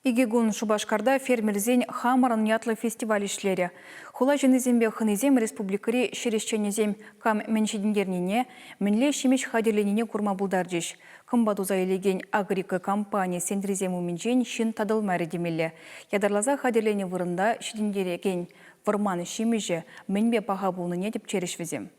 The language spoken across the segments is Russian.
Игигун Шубашкарда фермерзен хамаран ятлы фестиваль ишлері. Хула женезембе хынезем республикари шерешченезем кам меншедіндерніне, мінле шемеш хадерленіне курма бұлдаржеш. Кымбадуза елеген агрика компания сендрезему менжен шын тадыл мәрі демелі. Ядарлаза хадерлене вырында шедіндереген вырманы шемежі мінбе паға болныне деп черешвезем.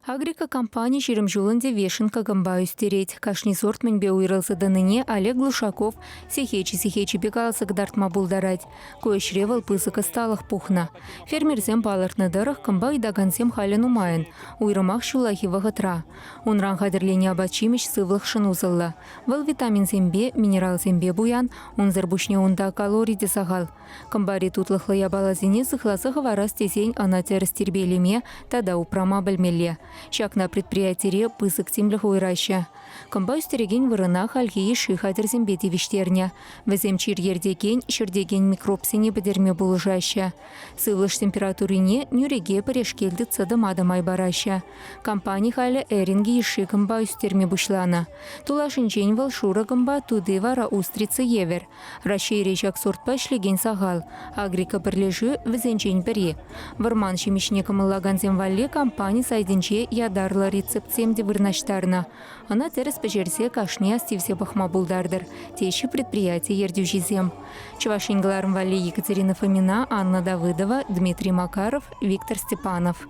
Агрика компания шерім жолынде вешенка гамба үстерет. Кашни сорт мінбе уйрылсы дыныне Олег Глушаков сехечи бегалсы гдартма булдарать. Көшревал пысыка сталых пухна. Фермерзем балыртны дырых гамба идагансем хален умайын. Уйрымах шулахи вағытра. Унран хадерлене абачимеш сывлых шынузылла. Вал витамин зембе, минерал зембе буян, унзыр бушне унда калорий десагал. Камбари тутлыхлы ябалазине сыхласы хварас тесень ана терс тербелеме, тада упрама бельмеле. Шак на предприятие пысык темлых уйраща. Камбай стереген вырына хальгии шихадер зембети виштерня. Везем чир ердеген, шердеген микробсине бедерме булыжаща. Сывлыш температурине нюреге парешкелді цадамадамай бараща. Компания халя эринги иши камбай стерме бушлана. Тулашын жень валшура камба туды вара устрицы евер. Ращей речак сорт пашлеген сагал. Агрика бірлежі везен жень бере. Варман шемешне камыллаган земвалле компания сайденче ядарлы рецептсем де вырнаштарна. Она терес пежерсе кашне астивсе бахма булдардыр. Тещи предприятие ердюжизем. Чувашингаларм валли Екатерина Фомина, Анна Давыдова, Дмитрий Макаров, Виктор Степанов.